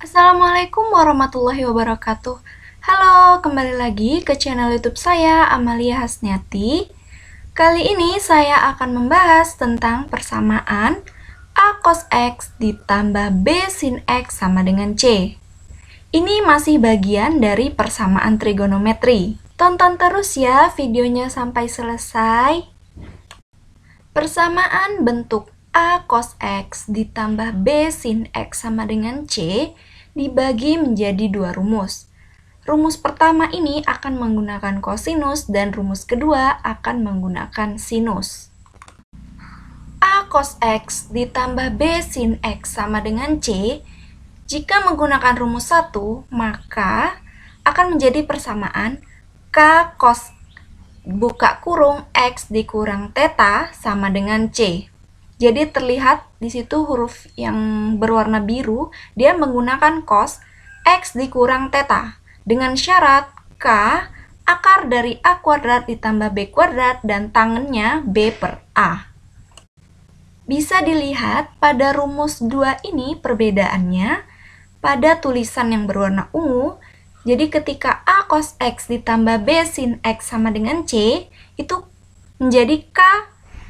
Assalamualaikum warahmatullahi wabarakatuh. Halo, kembali lagi ke channel YouTube saya, Amalia Hasniati. Kali ini saya akan membahas tentang persamaan A cos X ditambah B sin X sama dengan C. Ini masih bagian dari persamaan trigonometri. Tonton terus ya videonya sampai selesai. Persamaan bentuk A cos X ditambah B sin X sama dengan C dibagi menjadi dua rumus. Rumus pertama ini akan menggunakan kosinus dan rumus kedua akan menggunakan sinus. A cos X ditambah B sin X sama dengan C, jika menggunakan rumus 1, maka akan menjadi persamaan K cos buka kurung X dikurang theta sama dengan C. Jadi terlihat di situ huruf yang berwarna biru, dia menggunakan cos X dikurang theta dengan syarat K akar dari A kuadrat ditambah B kuadrat dan tangennya B per A. Bisa dilihat pada rumus 2 ini perbedaannya pada tulisan yang berwarna ungu. Jadi ketika A cos X ditambah B sin X sama dengan C, itu menjadi K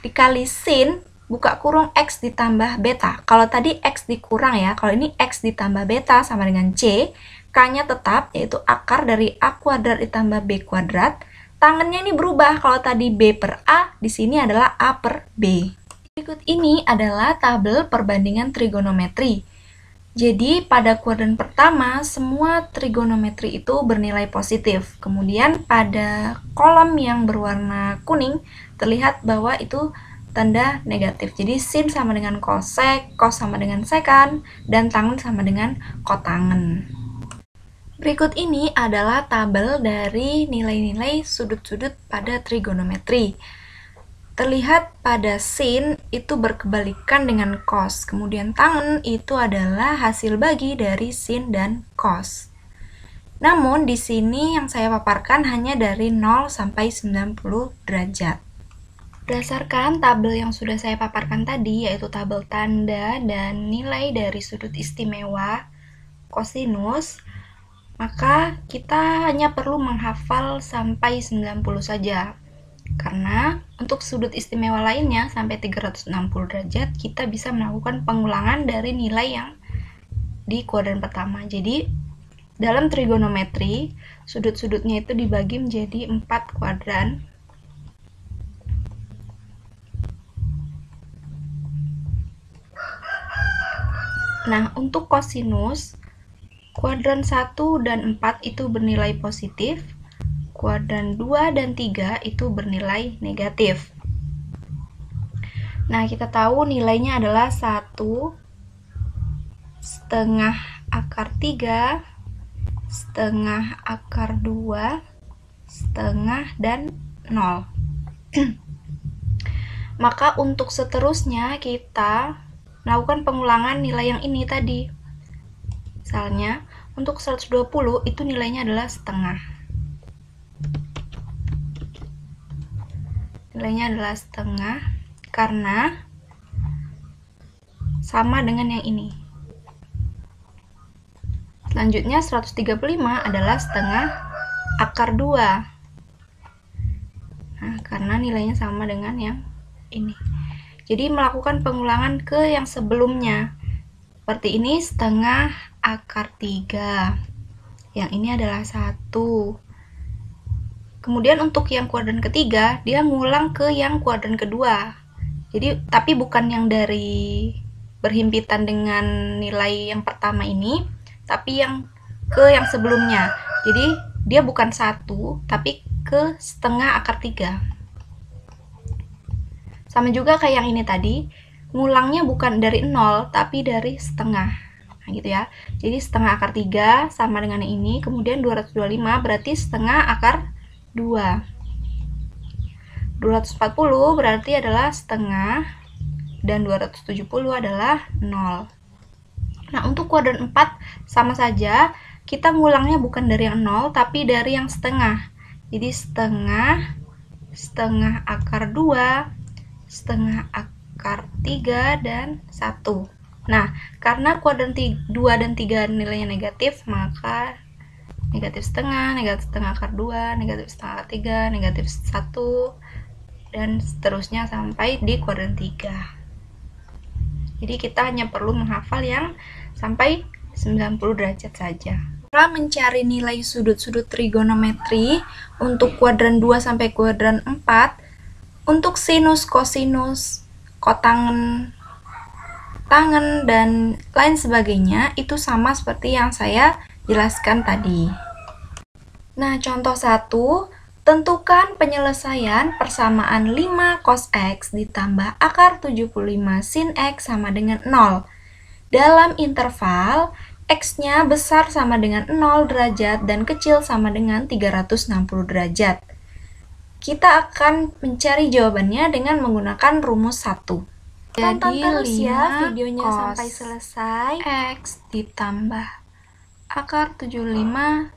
dikali sin buka kurung X ditambah beta. Kalau tadi X dikurang ya, kalau ini X ditambah beta sama dengan C, K-nya tetap, yaitu akar dari A kuadrat ditambah B kuadrat. Tangannya ini berubah, kalau tadi B per A, di sini adalah A per B. Berikut ini adalah tabel perbandingan trigonometri. Jadi pada kuadran pertama, semua trigonometri itu bernilai positif. Kemudian pada kolom yang berwarna kuning, terlihat bahwa itu tanda negatif. Jadi sin sama dengan kosek, kos sama dengan sekan, dan tangen sama dengan kotangen. Berikut ini adalah tabel dari nilai-nilai sudut-sudut pada trigonometri. Terlihat pada sin itu berkebalikan dengan cos, kemudian tangen itu adalah hasil bagi dari sin dan cos. Namun di sini yang saya paparkan hanya dari 0 sampai 90 derajat. Berdasarkan tabel yang sudah saya paparkan tadi, yaitu tabel tanda dan nilai dari sudut istimewa kosinus, maka kita hanya perlu menghafal sampai 90 saja. Karena untuk sudut istimewa lainnya sampai 360 derajat kita bisa melakukan pengulangan dari nilai yang di kuadran pertama. Jadi dalam trigonometri sudut-sudutnya itu dibagi menjadi 4 kuadran. Nah, untuk kosinus kuadran 1 dan 4 itu bernilai positif. Kuadran 2 dan 3 itu bernilai negatif. Nah, kita tahu nilainya adalah 1 setengah akar 3, setengah akar 2, setengah, dan 0. Maka untuk seterusnya kita melakukan pengulangan nilai yang ini tadi. Misalnya, untuk 120 itu nilainya adalah setengah. Nilainya adalah setengah karena sama dengan yang ini. Selanjutnya 135 adalah setengah akar 2. Nah, karena nilainya sama dengan yang ini. Jadi melakukan pengulangan ke yang sebelumnya. Seperti ini setengah akar 3. Yang ini adalah 1. Kemudian untuk yang kuadran ketiga, dia ngulang ke yang kuadran kedua. Jadi, tapi bukan yang dari berhimpitan dengan nilai yang pertama ini, tapi yang ke yang sebelumnya. Jadi, dia bukan 1, tapi ke setengah akar 3. Sama juga kayak yang ini tadi, ngulangnya bukan dari 0, tapi dari setengah. Nah, gitu ya. Jadi, setengah akar 3 sama dengan yang ini, kemudian 225 berarti setengah akar 2. 240 berarti adalah setengah, dan 270 adalah 0. Nah, untuk kuadran 4 sama saja, kita ngulangnya bukan dari yang 0, tapi dari yang setengah. Jadi setengah, setengah akar 2, setengah akar 3, dan 1. Nah, karena kuadran 2 dan 3 nilainya negatif, maka negatif setengah akar 2, negatif setengah akar 3, negatif 1, dan seterusnya sampai di kuadran 3. Jadi kita hanya perlu menghafal yang sampai 90 derajat saja. Cara mencari nilai sudut-sudut trigonometri untuk kuadran 2 sampai kuadran 4, untuk sinus, kosinus, kotangen, tangen, dan lain sebagainya itu sama seperti yang saya jelaskan tadi. Nah, contoh 1, tentukan penyelesaian persamaan 5 cos X ditambah akar 75 sin X sama dengan 0. Dalam interval, X-nya besar sama dengan 0 derajat dan kecil sama dengan 360 derajat. Kita akan mencari jawabannya dengan menggunakan rumus 1. Tonton terus ya videonya sampai selesai. X ditambah akar 75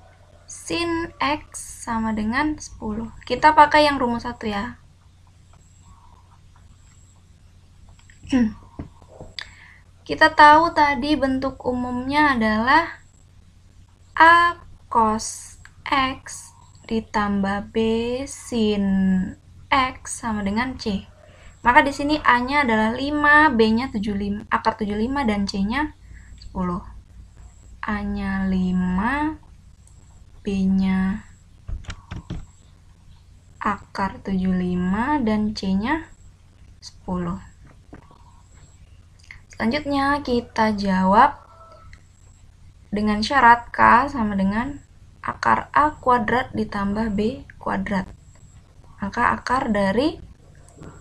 sin X sama dengan 10. Kita pakai yang rumus 1 ya. Kita tahu tadi bentuk umumnya adalah A cos X ditambah B sin X sama dengan C. Maka di sini A-nya adalah 5, B-nya 75, akar 75 dan C-nya 10. A-nya 5, B-nya akar 75 dan C-nya 10. Selanjutnya kita jawab dengan syarat K sama dengan akar A kuadrat ditambah B kuadrat. Maka akar dari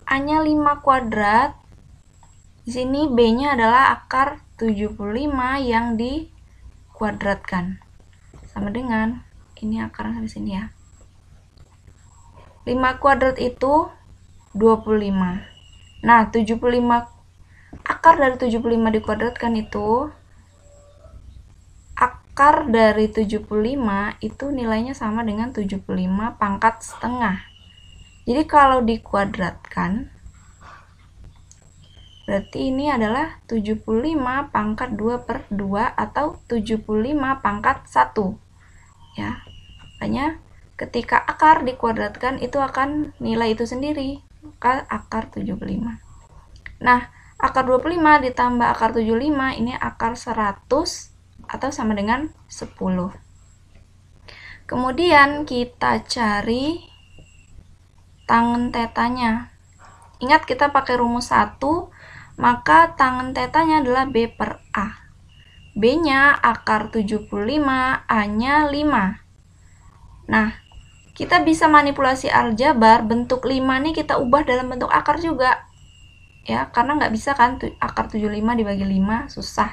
A-nya 5 kuadrat, di sini B-nya adalah akar 75 yang dikuadratkan. Sama dengan, ini akar sampai sini ya. 5 kuadrat itu 25. Nah, 75 akar dari 75 dikuadratkan itu, akar dari 75 itu nilainya sama dengan 75 pangkat setengah. Jadi kalau dikuadratkan, berarti ini adalah 75 pangkat 2 per 2 atau 75 pangkat 1. Ya, makanya ketika akar dikuadratkan itu akan nilai itu sendiri, maka akar 75. Nah, akar 25 ditambah akar 75 ini akar 100 atau sama dengan 10. Kemudian kita cari tangen tetanya. Ingat kita pakai rumus 1, maka tangen tetanya adalah B per A. B-nya akar 75, A-nya 5. Nah, kita bisa manipulasi aljabar, bentuk 5 nih kita ubah dalam bentuk akar juga. Ya, karena nggak bisa kan akar 75 dibagi 5, susah.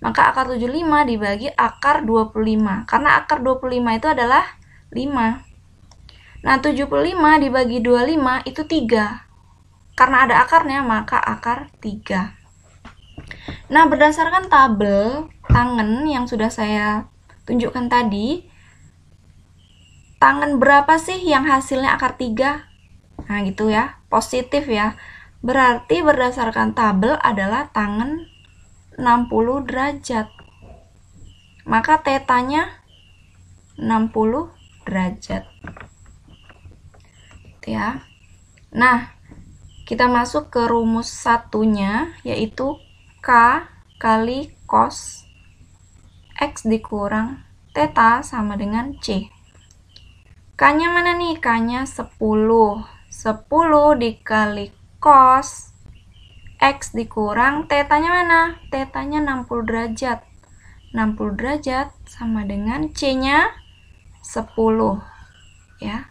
Maka akar 75 dibagi akar 25, karena akar 25 itu adalah 5. Nah, 75 dibagi 25 itu 3. Karena ada akarnya, maka akar 3. Nah, berdasarkan tabel tangen yang sudah saya tunjukkan tadi, tangen berapa sih yang hasilnya akar 3? Nah, gitu ya, positif ya. Berarti berdasarkan tabel adalah tangen 60 derajat. Maka tetanya 60 derajat. Ya. Nah, kita masuk ke rumus satunya, yaitu K kali cos X dikurang theta sama dengan C. K-nya mana nih? K-nya 10. 10 dikali cos X dikurang tetanya mana? Tetanya 60 derajat. 60 derajat sama dengan C-nya 10. Ya.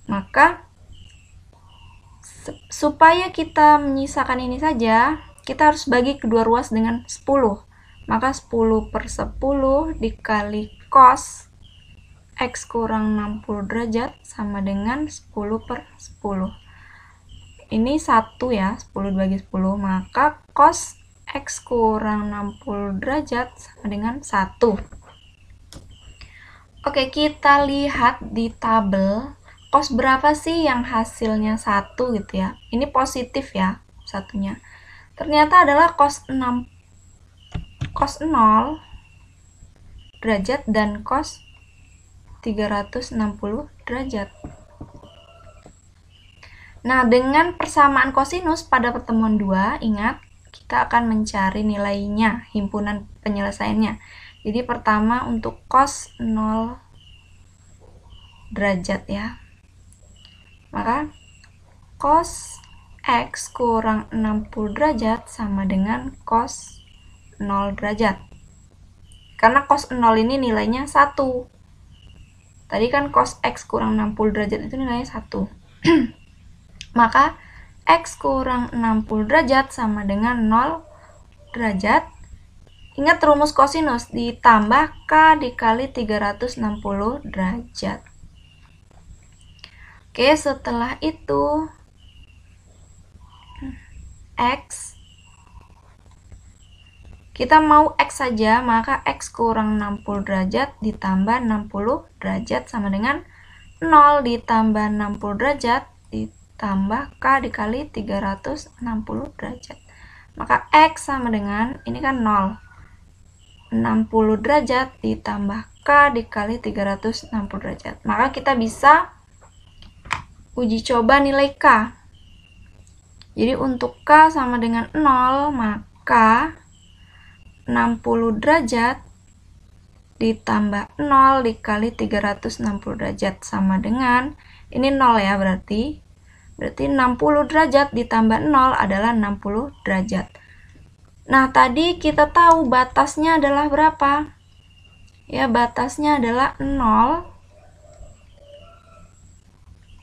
Maka supaya kita menyisakan ini saja, kita harus bagi kedua ruas dengan 10. Maka 10 per 10 dikali cos X kurang 60 derajat sama dengan 10 per 10. Ini 1 ya, 10 dibagi 10, maka cos X kurang 60 derajat sama dengan 1. Oke, kita lihat di tabel, cos berapa sih yang hasilnya 1 gitu ya. Ini positif ya, satunya. Ternyata adalah cos 60 cos 0 derajat dan cos 360 derajat. Nah, dengan persamaan kosinus pada pertemuan 2, ingat, kita akan mencari nilainya, himpunan penyelesaiannya. Jadi pertama untuk cos 0 derajat ya. Maka cos X kurang 60 derajat sama dengan cos 0 derajat. Karena cos 0 ini nilainya 1. Tadi kan cos X kurang 60 derajat itu nilainya 1. Maka X kurang 60 derajat sama dengan 0 derajat. Ingat rumus kosinus, ditambah K dikali 360 derajat. Oke, setelah itu X, kita mau X saja, maka X kurang 60 derajat ditambah 60 derajat sama dengan 0 ditambah 60 derajat ditambah K dikali 360 derajat. Maka X sama dengan, ini kan 0, 60 derajat ditambah K dikali 360 derajat. Maka kita bisa uji coba nilai K. Jadi untuk K sama dengan 0, maka 60 derajat ditambah 0 dikali 360 derajat sama dengan, ini 0 ya berarti 60 derajat ditambah 0 adalah 60 derajat. Nah, tadi kita tahu batasnya adalah berapa? Ya, batasnya adalah 0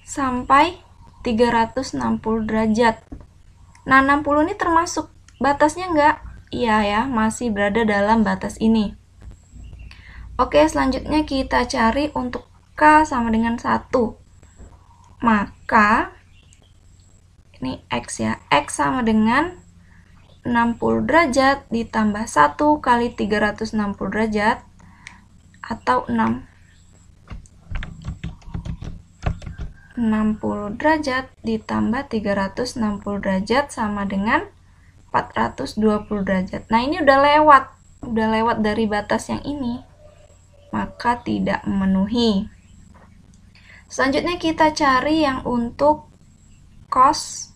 sampai 360 derajat. Nah, 60 ini termasuk batasnya enggak? Iya ya, masih berada dalam batas ini. Oke, selanjutnya kita cari untuk K sama dengan 1. Maka ini X ya, X sama dengan 60 derajat ditambah 1 kali 360 derajat atau 60 derajat ditambah 360 derajat sama dengan 420 derajat. Nah, ini udah lewat dari batas yang ini, maka tidak memenuhi. Selanjutnya kita cari yang untuk cos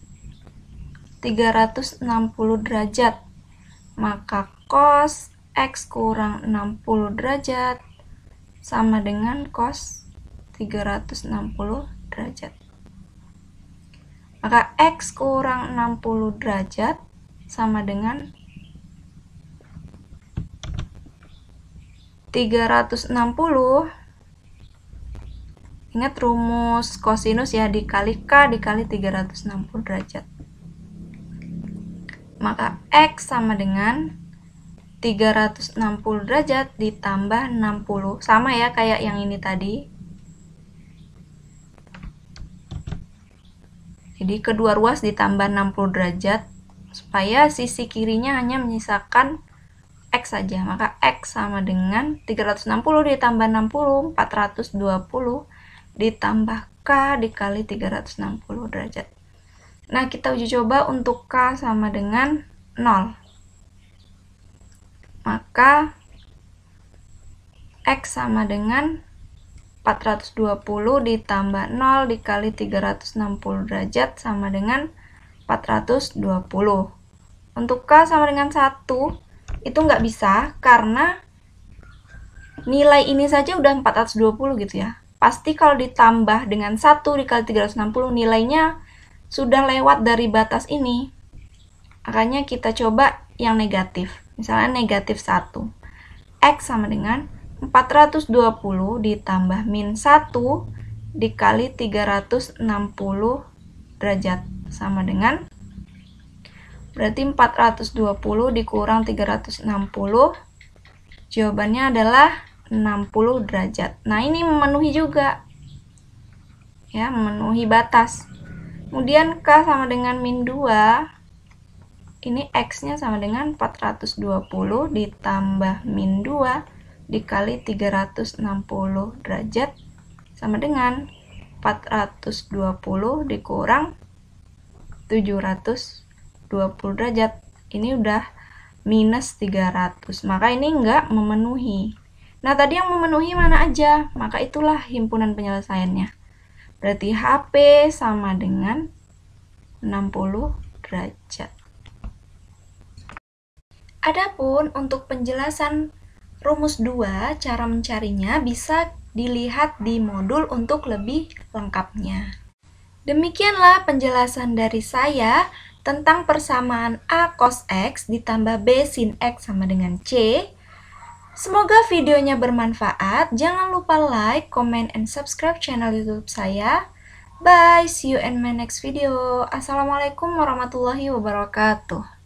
360 derajat. Maka cos X kurang 60 derajat sama dengan cos 360 derajat. Maka X kurang 60 derajat sama dengan 360. Ingat rumus kosinus ya, dikali K dikali 360 derajat. Maka X sama dengan 360 derajat ditambah 60. Sama ya kayak yang ini tadi. Jadi kedua ruas ditambah 60 derajat supaya sisi kirinya hanya menyisakan X saja. Maka X sama dengan 360 ditambah 60, 420 ditambah K dikali 360 derajat. Nah, kita uji coba untuk K sama dengan 0. Maka X sama dengan 420 ditambah 0 dikali 360 derajat sama dengan 420. Untuk K sama dengan 1, itu nggak bisa karena nilai ini saja udah 420 gitu ya. Pasti kalau ditambah dengan 1 dikali 360, nilainya sudah lewat dari batas ini. Makanya kita coba yang negatif. Misalnya negatif 1. X sama dengan 420 ditambah min 1 dikali 360 derajat sama dengan, berarti 420 dikurang 360, jawabannya adalah 60 derajat. Nah, ini memenuhi juga ya, memenuhi batas. Kemudian K sama dengan min 2, ini X-nya sama dengan 420 ditambah min 2 dikali 360 derajat sama dengan 420 dikurang 720 derajat. Ini udah minus 300. Maka ini enggak memenuhi. Nah, tadi yang memenuhi mana aja? Maka itulah himpunan penyelesaiannya. Berarti HP sama dengan 60 derajat. Adapun untuk penjelasan rumus 2, cara mencarinya bisa dilihat di modul untuk lebih lengkapnya. Demikianlah penjelasan dari saya tentang persamaan A cos X ditambah B sin X sama dengan C. Semoga videonya bermanfaat. Jangan lupa like, comment, and subscribe channel YouTube saya. Bye, see you in my next video. Assalamualaikum warahmatullahi wabarakatuh.